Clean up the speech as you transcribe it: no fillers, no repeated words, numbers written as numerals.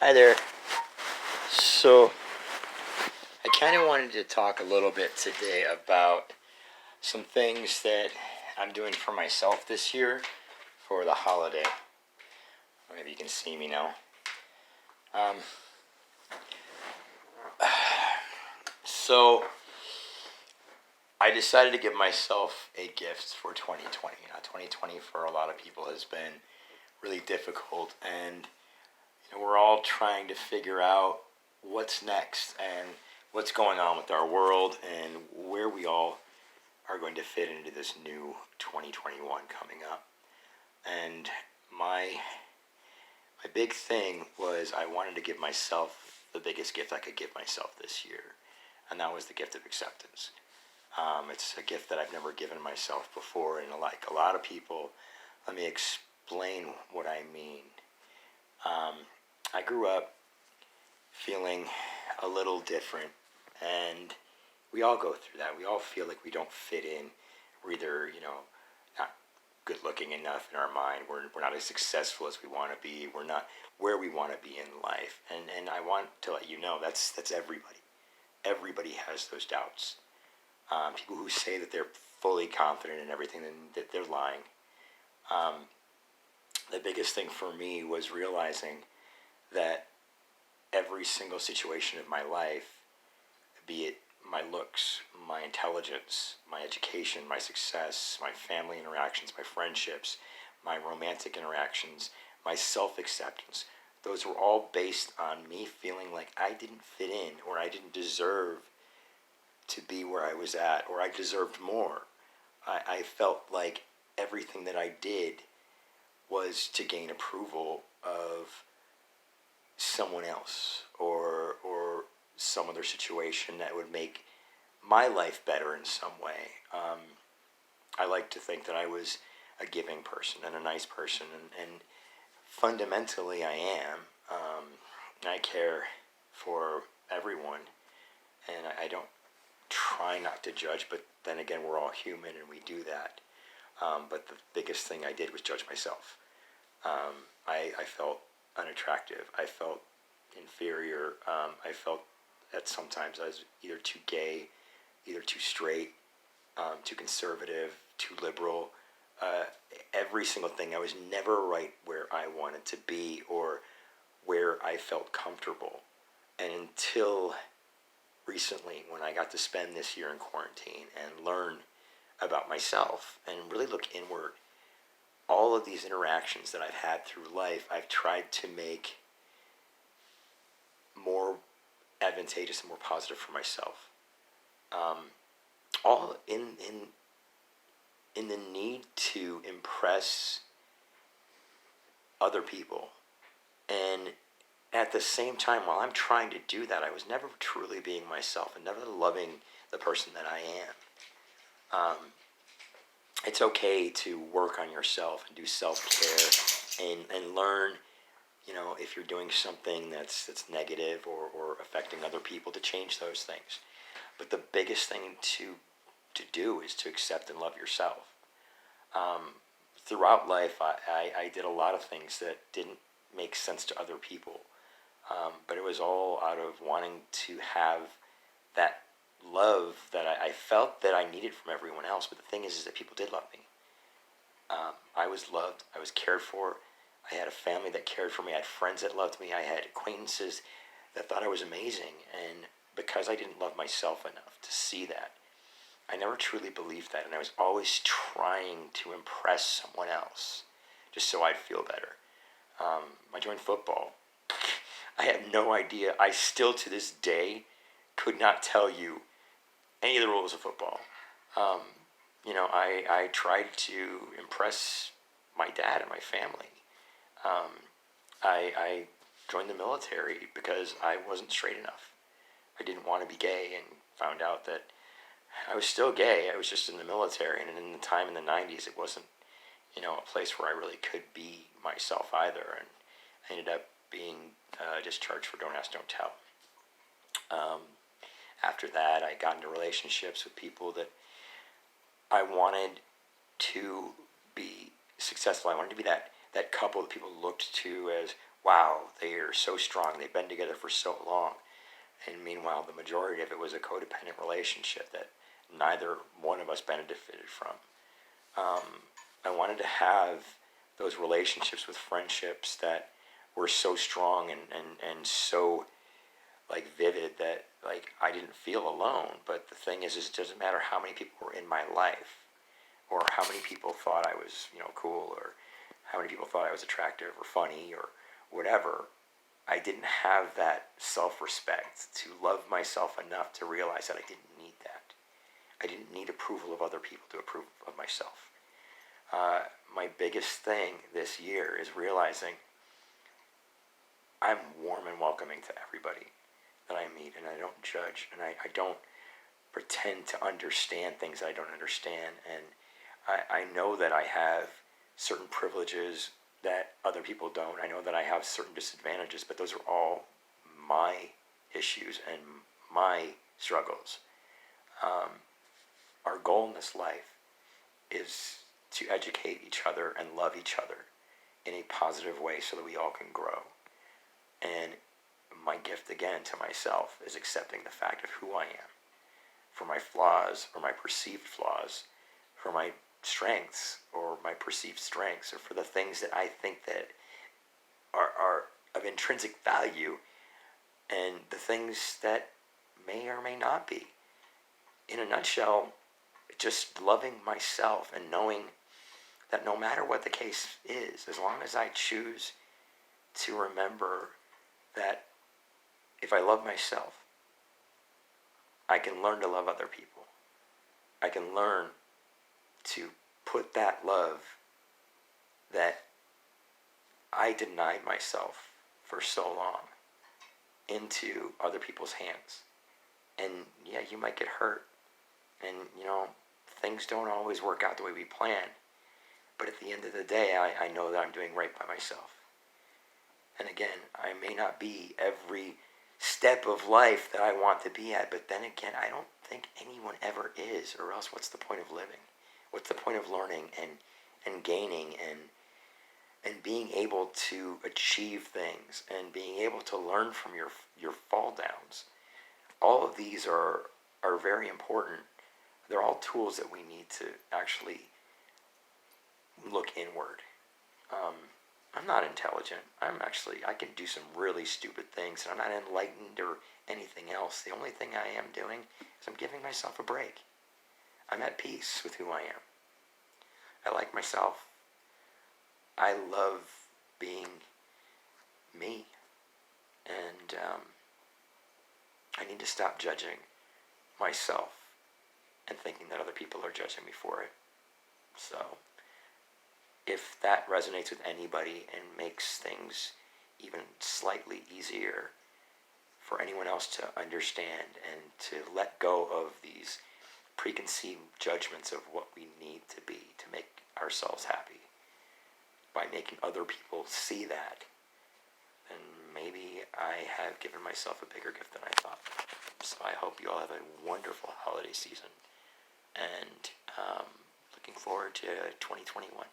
Hi there. So, I kind of wanted to talk a little bit today about some things that I'm doing for myself this year for the holiday. Maybe you can see me now. Um, so, I decided to give myself a gift for 2020. 2020 for a lot of people has been really difficult, and we're all trying to figure out what's next and what's going on with our world and where we all are going to fit into this new 2021 coming up. And my big thing was I wanted to give myself the biggest gift I could give myself this year, and that was the gift of acceptance. It's a gift that I've never given myself before, and like a lot of people, let me explain what I mean. Um, I grew up feeling a little different, and we all go through that. We all feel like we don't fit in. We're either, not good looking enough in our mind. We're not as successful as we want to be. We're not where we want to be in life. And I want to let you know that's everybody. Everybody has those doubts. People who say that they're fully confident in everything, then that they're lying. Um, the biggest thing for me was realizing that every single situation of my life, be it my looks, my intelligence, my education, my success, my family interactions, my friendships, my romantic interactions, my self acceptance. Those were all based on me feeling like I didn't fit in or I didn't deserve to be where I was at or I deserved more. I felt like everything that I did was to gain approval of someone else or some other situation that would make my life better in some way. I like to think that I was a giving person and a nice person, and fundamentally I am. I care for everyone, and I don't try not to judge, but then again, we're all human and we do that. But the biggest thing I did was judge myself. I felt unattractive. I felt inferior. I felt that sometimes I was either too gay, either too straight, too conservative, too liberal. Uh, every single thing. I was never right where I wanted to be or where I felt comfortable. And until recently, when I got to spend this year in quarantine and learn about myself and really look inward, all of these interactions that I've had through life, I've tried to make more advantageous and more positive for myself. Um, all in the need to impress other people. And at the same time, while I'm trying to do that, I was never truly being myself and never loving the person that I am. It's okay to work on yourself and do self-care and learn, if you're doing something that's negative or affecting other people, to change those things. But the biggest thing to do is to accept and love yourself. Um, Throughout life, I did a lot of things that didn't make sense to other people. But it was all out of wanting to have that love that I felt that I needed from everyone else. But the thing is that people did love me. I was loved. I was cared for. I had a family that cared for me. I had friends that loved me. I had acquaintances that thought I was amazing. And because I didn't love myself enough to see that, I never truly believed that. And I was always trying to impress someone else just so I'd feel better. I joined football. I had no idea. I still, to this day, could not tell you any of the rules of football. Um, I tried to impress my dad and my family. Um, I joined the military because I wasn't straight enough. I didn't want to be gay and found out that I was still gay. I was just in the military, and in the time in the 90s, it wasn't, a place where I really could be myself either. And I ended up being discharged for Don't Ask, Don't Tell. Um, After that, I got into relationships with people that I wanted to be successful. I wanted to be that couple that people looked to as wow, they are so strong. They've been together for so long. And meanwhile, the majority of it was a codependent relationship that neither one of us benefited from. I wanted to have those relationships with friendships that were so strong and so like vivid that like I didn't feel alone. But the thing is it doesn't matter how many people were in my life or how many people thought I was, cool, or how many people thought I was attractive or funny or whatever. I didn't have that self-respect to love myself enough to realize that I didn't need that. I didn't need approval of other people to approve of myself. My biggest thing this year is realizing I'm warm and welcoming to everybody that I meet, and I don't judge, and I don't pretend to understand things I don't understand, and I know that I have certain privileges that other people don't. I know that I have certain disadvantages, but those are all my issues and my struggles. Our goal in this life is to educate each other and love each other in a positive way so that we all can grow. And my gift again to myself is accepting the fact of who I am, for my flaws or my perceived flaws, for my strengths or my perceived strengths, or for the things that I think that are of intrinsic value, and the things that may or may not be. In a nutshell, just loving myself and knowing that no matter what the case is, as long as I choose to remember that if I love myself, I can learn to love other people. I can learn to put that love that I denied myself for so long into other people's hands. And yeah, you might get hurt. And, things don't always work out the way we plan. But at the end of the day, I know that I'm doing right by myself. And again, I may not be every step of life that I want to be at, but then again, I don't think anyone ever is, or else what's the point of living? What's the point of learning and gaining and being able to achieve things and being able to learn from your fall downs? All of these are very important. They're all tools that we need to actually look inward. I'm not intelligent. I can do some really stupid things, and I'm not enlightened or anything else. The only thing I am doing is I'm giving myself a break. I'm at peace with who I am. I like myself. I love being me. And I need to stop judging myself and thinking that other people are judging me for it. So, if that resonates with anybody and makes things even slightly easier for anyone else to understand and to let go of these preconceived judgments of what we need to be to make ourselves happy, by making other people see that, then maybe I have given myself a bigger gift than I thought. So I hope you all have a wonderful holiday season, and looking forward to 2021.